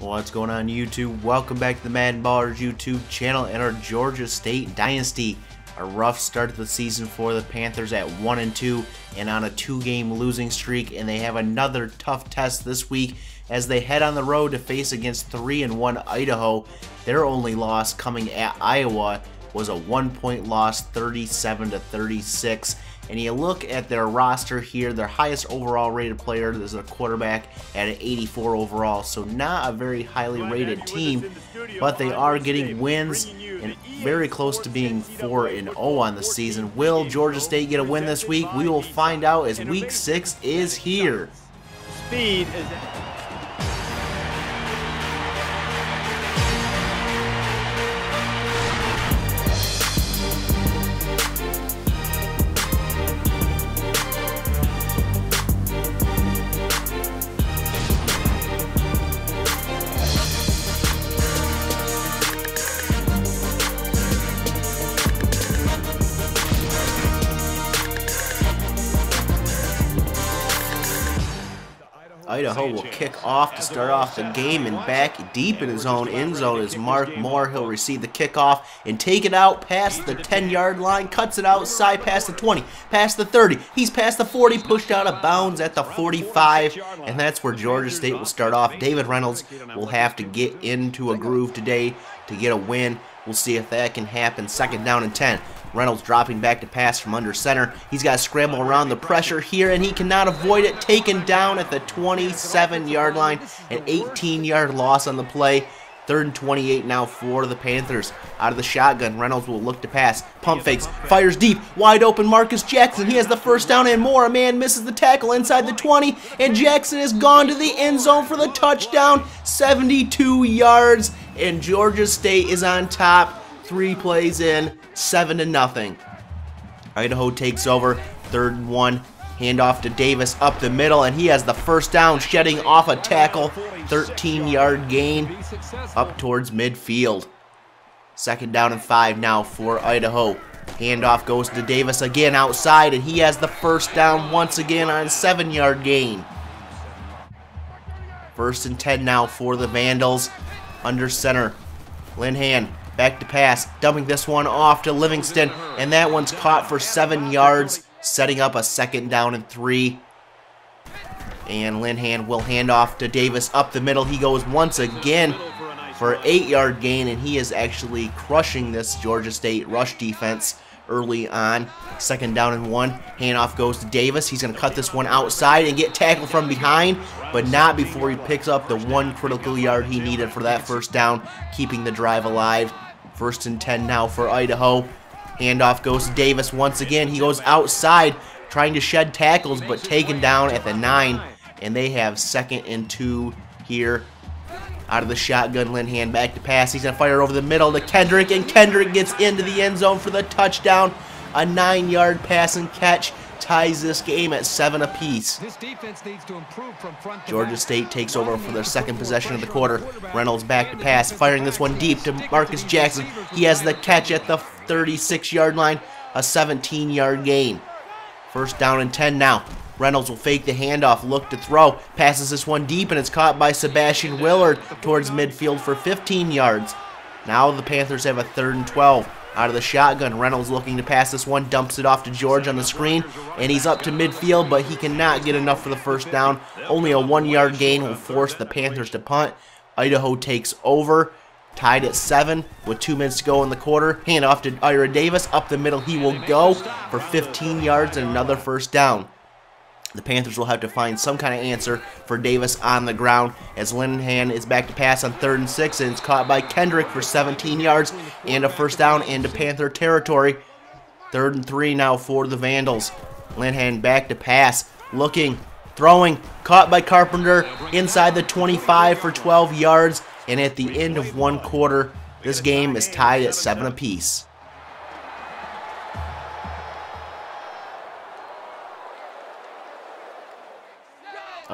What's going on YouTube? Welcome back to the MaddenBallerz YouTube channel and our Georgia State Dynasty. A rough start to the season for the Panthers at 1-2 and on a 2-game losing streak, and they have another tough test this week as they head on the road to face against 3-1 Idaho. Their only loss coming at Iowa was a 1-point loss, 37-36. And you look at their roster here, their highest overall rated player is a quarterback at an 84 overall, so not a very highly rated team, but they are getting wins and very close to being 4-0 on the season. Will Georgia State get a win this week? We will find out as week 6 is here. Speed is Idaho will kick off to start off the game, and back deep in his own end zone is Mark Moore. He'll receive the kickoff and take it out past the 10-yard line, cuts it outside past the 20, past the 30. He's past the 40, pushed out of bounds at the 45, and that's where Georgia State will start off. David Reynolds will have to get into a groove today to get a win. We'll see if that can happen. 2nd down and 10. Reynolds dropping back to pass from under center. He's got to scramble around the pressure here, and he cannot avoid it. Taken down at the 27-yard line. An 18-yard loss on the play. 3rd and 28 now for the Panthers. Out of the shotgun, Reynolds will look to pass. Pump fakes, fires deep, wide open Marcus Jackson. He has the 1st down and more. A man misses the tackle inside the 20, and Jackson is gone to the end zone for the touchdown. 72 yards, and Georgia State is on top. 3 plays in, 7-0. Idaho takes over, 3rd and 1. Handoff to Davis up the middle, and he has the 1st down, shedding off a tackle. 13-yard gain up towards midfield. 2nd down and 5 now for Idaho. Handoff goes to Davis again outside, and he has the 1st down once again on a 7-yard gain. 1st and 10 now for the Vandals. Under center, Linehan back to pass, dumping this one off to Livingston, and that one's caught for 7 yards, setting up a 2nd down and 3. And Linehan will hand off to Davis up the middle. He goes once again for an 8-yard gain, and he is actually crushing this Georgia State rush defense early on. 2nd down and 1. Handoff goes to Davis. He's going to cut this one outside and get tackled from behind, but not before he picks up the 1 critical yard he needed for that 1st down, keeping the drive alive. 1st and 10 now for Idaho. Handoff goes to Davis once again. He goes outside trying to shed tackles, but taken down at the 9, and they have 2nd and 2 here. Out of the shotgun, Linehan back to pass. He's going to fire over the middle to Kendrick, and Kendrick gets into the end zone for the touchdown. A 9-yard pass and catch ties this game at 7 apiece. Georgia State takes over for their 2nd possession of the quarter. Reynolds back to pass, firing this one deep to Marcus Jackson. He has the catch at the 36-yard line, a 17-yard gain. 1st down and 10 now. Reynolds will fake the handoff, look to throw, passes this one deep, and it's caught by Sebastian Willard towards midfield for 15 yards. Now the Panthers have a 3rd and 12. Out of the shotgun, Reynolds looking to pass this one, dumps it off to George on the screen, and he's up to midfield, but he cannot get enough for the 1st down. Only a 1-yard gain will force the Panthers to punt. Idaho takes over, tied at 7 with 2 minutes to go in the quarter. Handoff to Ira Davis, up the middle he will go for 15 yards and another 1st down. The Panthers will have to find some kind of answer for Davis on the ground as Linehan is back to pass on 3rd and 6, and it's caught by Kendrick for 17 yards and a 1st down into Panther territory. 3rd and 3 now for the Vandals. Linehan back to pass, looking, throwing, caught by Carpenter inside the 25 for 12 yards, and at the end of 1 quarter, this game is tied at 7 apiece.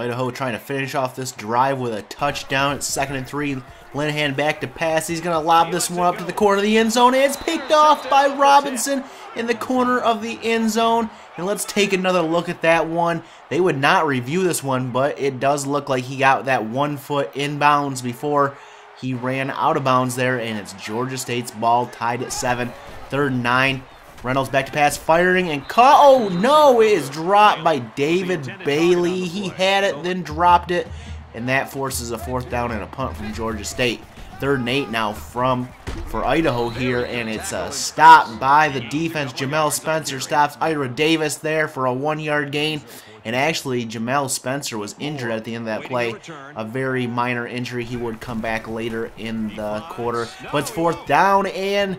Idaho trying to finish off this drive with a touchdown. It's 2nd and 3. Linehan back to pass. He's going to lob this one up to the corner of the end zone. It's picked off by Robinson in the corner of the end zone. And let's take another look at that one. They would not review this one, but it does look like he got that 1 foot inbounds before he ran out of bounds there, and it's Georgia State's ball, tied at 7. 3rd and 9. Reynolds back to pass, firing, and caught. Oh no, it is dropped by David Bailey. He had it, then dropped it, and that forces a 4th down and a punt from Georgia State. 3rd and 8 now for Idaho here, and it's a stop by the defense. Jamel Spencer stops Ira Davis there for a 1-yard gain. And actually, Jamel Spencer was injured at the end of that play. A very minor injury. He would come back later in the quarter. But it's 4th down, and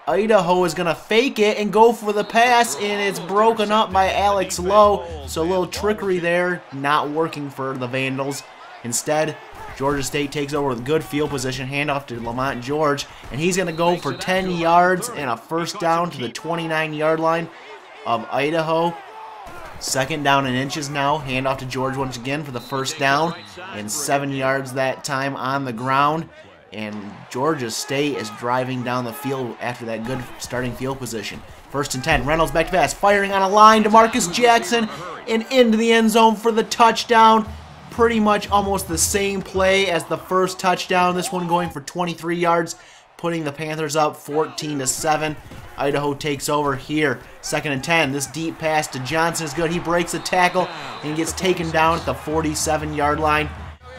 Idaho is going to fake it and go for the pass, and it's broken up by Alex Lowe. So a little trickery there, not working for the Vandals. Instead, Georgia State takes over with good field position, handoff to Lamont George, and he's going to go for 10 yards and a 1st down to the 29-yard line of Idaho. 2nd down and inches now. Handoff to George once again for the 1st down, and 7 yards that time on the ground. And Georgia State is driving down the field after that good starting field position. 1st and 10. Reynolds back to pass, firing on a line to Marcus Jackson and into the end zone for the touchdown. Pretty much almost the same play as the first touchdown. This one going for 23 yards, putting the Panthers up 14-7. Idaho takes over here. 2nd and 10. This deep pass to Johnson is good. He breaks a tackle and gets taken down at the 47-yard line.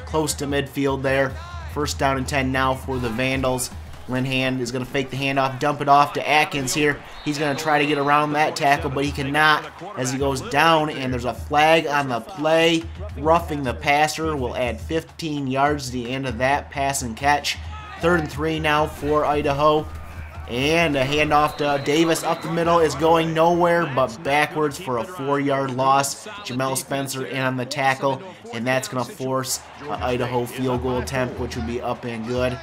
Close to midfield there. 1st down and 10 now for the Vandals. Linehan is going to fake the handoff, dump it off to Atkins here. He's going to try to get around that tackle, but he cannot as he goes down, and there's a flag on the play. Roughing the passer will add 15 yards to the end of that pass and catch. 3rd and 3 now for Idaho. And a handoff to Davis up the middle is going nowhere but backwards for a 4-yard loss. Jamel Spencer in on the tackle, and that's going to force an Idaho field goal attempt, which would be up and good.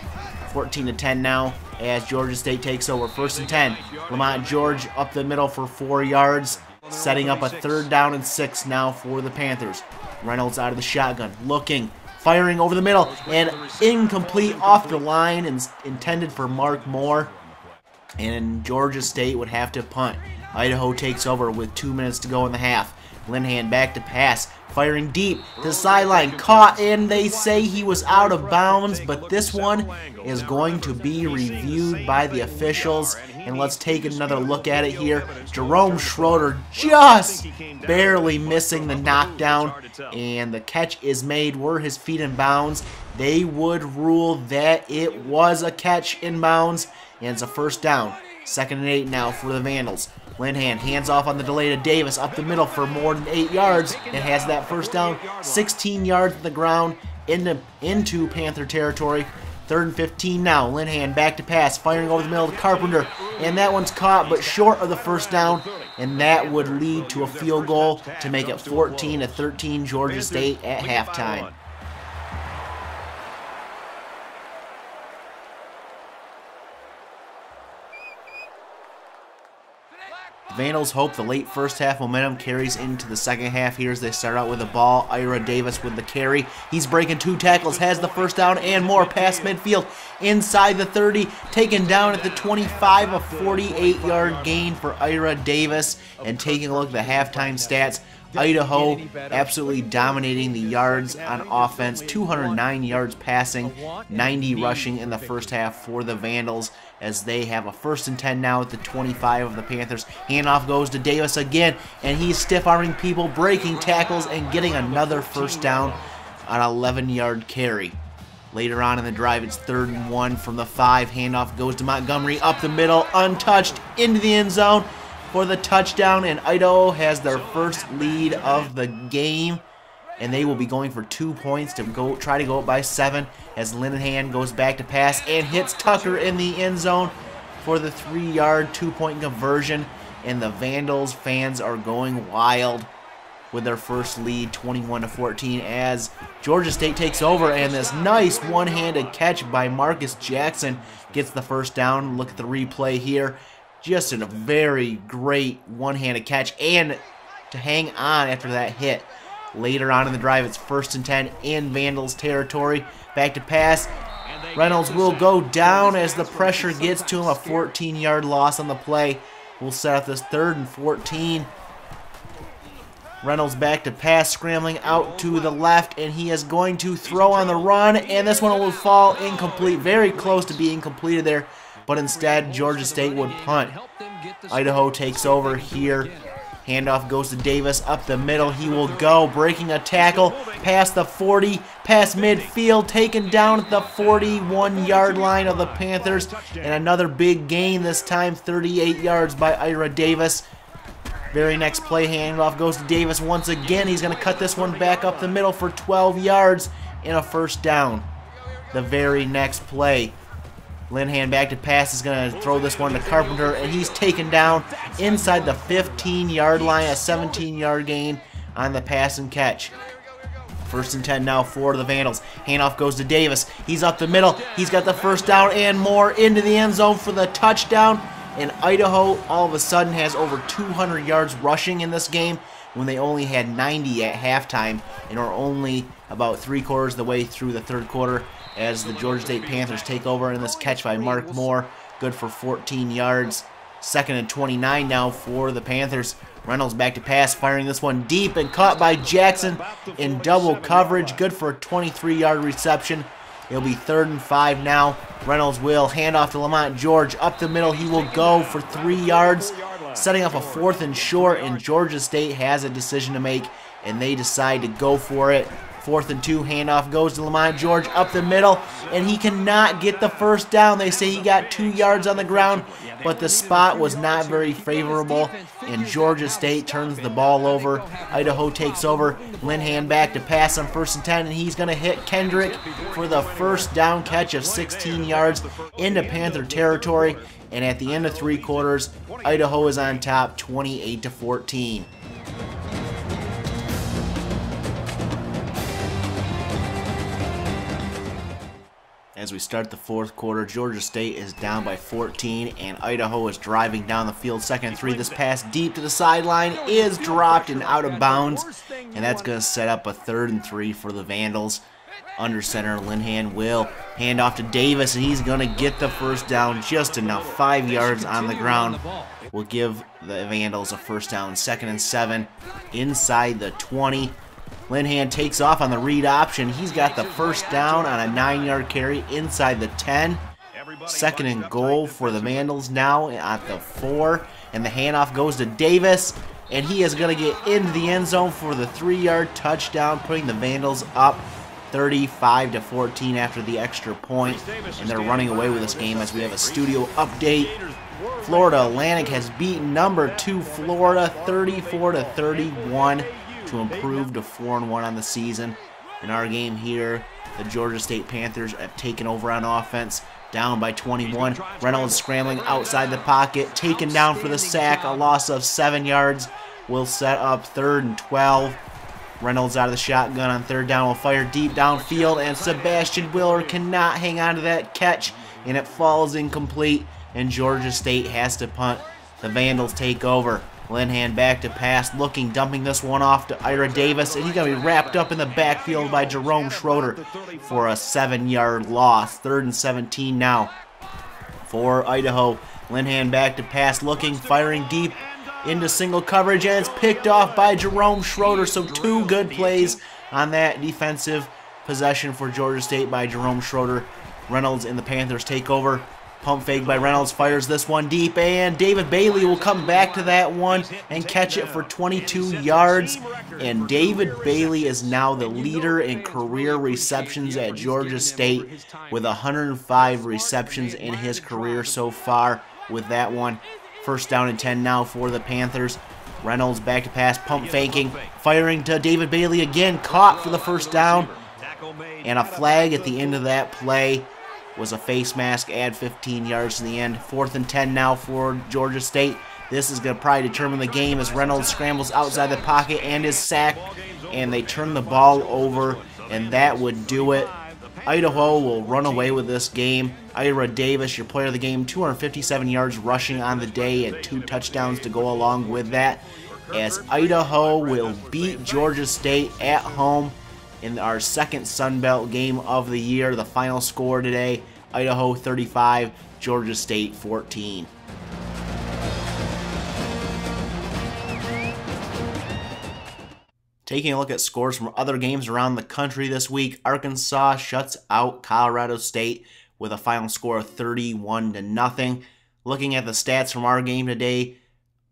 14-10 now as Georgia State takes over. 1st and 10. Lamont George up the middle for 4 yards, setting up a 3rd down and 6 now for the Panthers. Reynolds out of the shotgun, looking, firing over the middle, and incomplete off the line and intended for Mark Moore. And Georgia State would have to punt. Idaho takes over with 2 minutes to go in the half. Linehan back to pass, firing deep to the sideline, caught, and they say he was out of bounds, but this one is going to be reviewed by the officials. And let's take another look at it here. Jerome Schroeder just barely missing the knockdown, and the catch is made. Were his feet in bounds, they would rule that it was a catch in bounds, and it's a 1st down. 2nd and 8 now for the Vandals. Linehan hands off on the delay to Davis up the middle for more than 8 yards. It has that 1st down, 16 yards on the ground into Panther territory. 3rd and 15 now. Linehan back to pass, firing over the middle to Carpenter, and that one's caught but short of the 1st down, and that would lead to a field goal to make it 14-13 Georgia State at halftime. Vandals hope the late 1st half momentum carries into the 2nd half here as they start out with the ball. Ira Davis with the carry. He's breaking 2 tackles, has the 1st down and more past midfield inside the 30, taken down at the 25, a 48-yard gain for Ira Davis. And taking a look at the halftime stats, Idaho absolutely dominating the yards on offense, 209 yards passing, 90 rushing in the 1st half for the Vandals, as they have a 1st and 10 now at the 25 of the Panthers. Handoff goes to Davis again, and he's stiff-arming people, breaking tackles, and getting another 1st down on an 11-yard carry. Later on in the drive, it's 3rd and 1 from the 5. Handoff goes to Montgomery up the middle, untouched, into the end zone for the touchdown, and Idaho has their 1st lead of the game, and they will be going for 2 points to try to go up by 7 as Linehan goes back to pass and hits Tucker in the end zone for the 3-yard 2-point conversion, and the Vandals fans are going wild with their 1st lead, 21-14, as Georgia State takes over, and this nice one-handed catch by Marcus Jackson gets the 1st down. Look at the replay here. Just a very great one-handed catch, and to hang on after that hit later on in the drive. It's 1st and 10 in Vandals territory. Back to pass. Reynolds will go down as the pressure gets to him. A 14-yard loss on the play. We'll set up this 3rd and 14. Reynolds back to pass, scrambling out to the left, and he is going to throw on the run, and this one will fall incomplete. Very close to being completed there, but instead Georgia State would punt. Idaho takes over here. Handoff goes to Davis up the middle. He will go, breaking a tackle past the 40, past midfield, taken down at the 41-yard line of the Panthers, and another big gain, this time 38 yards by Ira Davis. Very next play, handoff goes to Davis once again. He's going to cut this one back up the middle for 12 yards and a 1st down. The very next play, Linehan back to pass, is going to throw this one to Carpenter, and he's taken down inside the 15-yard line, a 17-yard gain on the pass and catch. 1st and 10 now for the Vandals. Handoff goes to Davis. He's up the middle. He's got the 1st down and more into the end zone for the touchdown. And Idaho all of a sudden has over 200 yards rushing in this game when they only had 90 at halftime and are only about 3/4 of the way through the 3rd quarter as the Georgia State Panthers take over in this catch by Mark Moore. Good for 14 yards. 2nd and 29 now for the Panthers. Reynolds back to pass, firing this one deep and caught by Jackson in double coverage. Good for a 23-yard reception. It'll be 3rd and 5 now. Reynolds will hand off to Lamont George. Up the middle, he will go for 3 yards, setting up a 4th and short, and Georgia State has a decision to make, and they decide to go for it. 4th and 2, handoff goes to Lamont George up the middle, and he cannot get the 1st down. They say he got 2 yards on the ground, but the spot was not very favorable, and Georgia State turns the ball over. Idaho takes over. Linehan back to pass on 1st and 10, and he's going to hit Kendrick for the 1st down catch of 16 yards into Panther territory, and at the end of 3 quarters, Idaho is on top 28-14. As we start the 4th quarter, Georgia State is down by 14, and Idaho is driving down the field. 2nd and 3, this pass deep to the sideline is dropped and out of bounds, and that's going to set up a 3rd and 3 for the Vandals. Under center, Linehan will hand off to Davis, and he's going to get the 1st down just enough. 5 yards on the ground will give the Vandals a 1st down. 2nd and 7 inside the 20. Linehan takes off on the read option. He's got the 1st down on a 9-yard carry inside the 10. 2nd and goal for the Vandals now at the 4. And the handoff goes to Davis. And he is going to get into the end zone for the 3-yard touchdown, putting the Vandals up 35-14 after the extra point. And they're running away with this game as we have a studio update. Florida Atlantic has beaten number 2 Florida 34-31. to improve to 4-1 on the season. In our game here, the Georgia State Panthers have taken over on offense, down by 21. Reynolds scrambling outside the pocket, taken down for the sack, a loss of 7 yards. Will set up 3rd and 12. Reynolds out of the shotgun on 3rd down, will fire deep downfield, and Sebastian Willer cannot hang on to that catch, and it falls incomplete, and Georgia State has to punt. The Vandals take over. Linehan back to pass, looking, dumping this one off to Ira Davis, and he's going to be wrapped up in the backfield by Jerome Schroeder for a 7-yard loss. 3rd and 17 now for Idaho. Linehan back to pass, looking, firing deep into single coverage, and it's picked off by Jerome Schroeder. So 2 good plays on that defensive possession for Georgia State by Jerome Schroeder. Reynolds and the Panthers take over. Pump fake by Reynolds, fires this one deep, and David Bailey will come back to that one and catch it for 22 yards. And David Bailey is now the leader in career receptions at Georgia State with 105 receptions in his career so far with that one. 1st down and 10 now for the Panthers. Reynolds back to pass, pump faking, firing to David Bailey again, caught for the 1st down. And a flag at the end of that play was a face mask, add 15 yards to the end. 4th and 10 now for Georgia State. This is going to probably determine the game as Reynolds scrambles outside the pocket and is sacked, and they turn the ball over, and that would do it. Idaho will run away with this game. Ira Davis, your player of the game, 257 yards rushing on the day and 2 touchdowns to go along with that. as Idaho will beat Georgia State at home in our second Sun Belt game of the year. The final score today, Idaho 35, Georgia State 14. Taking a look at scores from other games around the country this week, Arkansas shuts out Colorado State with a final score of 31-0. Looking at the stats from our game today,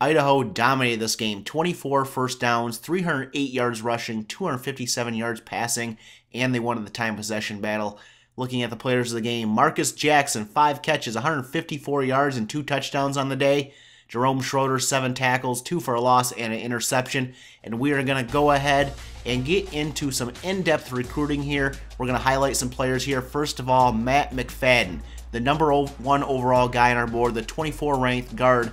Idaho dominated this game. 24 first downs, 308 yards rushing, 257 yards passing, and they won the time possession battle. Looking at the players of the game, Marcus Jackson, 5 catches, 154 yards, and 2 touchdowns on the day. Jerome Schroeder, 7 tackles, 2 for a loss, and an interception. And we are going to go ahead and get into some in-depth recruiting here. We're going to highlight some players here. First of all, Matt McFadden, the number 1 overall guy on our board, the 24 ranked guard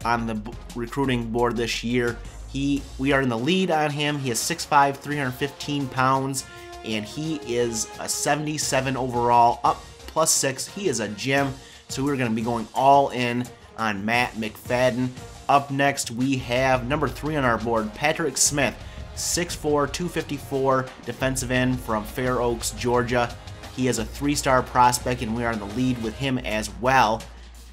on the recruiting board this year. We are in the lead on him. He is 6'5", 315 pounds, and he is a 77 overall, up +6. He is a gem, so we're going to be going all in on Matt McFadden. Up next, we have number 3 on our board, Patrick Smith, 6'4", 254 defensive end from Fair Oaks, Georgia. He is a 3-star prospect, and we are in the lead with him as well.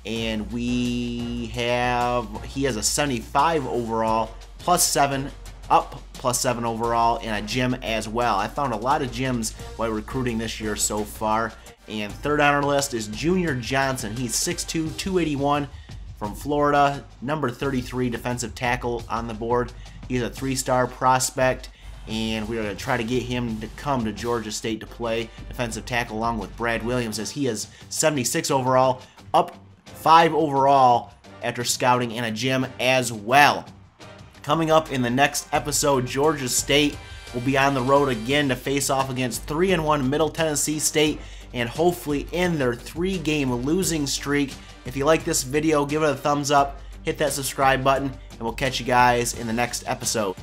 And he has a 75 overall, +7, up +7 overall, and a gem as well. I found a lot of gems while recruiting this year so far. And third on our list is Junior Johnson. He's 6'2", 281 from Florida, number 33 defensive tackle on the board. He's a 3-star prospect, and we're going to try to get him to come to Georgia State to play defensive tackle along with Brad Williams, as he is 76 overall, up 5 overall after scouting, and a gem as well. Coming up in the next episode, Georgia State will be on the road again to face off against 3-1 Middle Tennessee State, and hopefully end their 3-game losing streak. If you like this video, give it a thumbs up, hit that subscribe button, and we'll catch you guys in the next episode.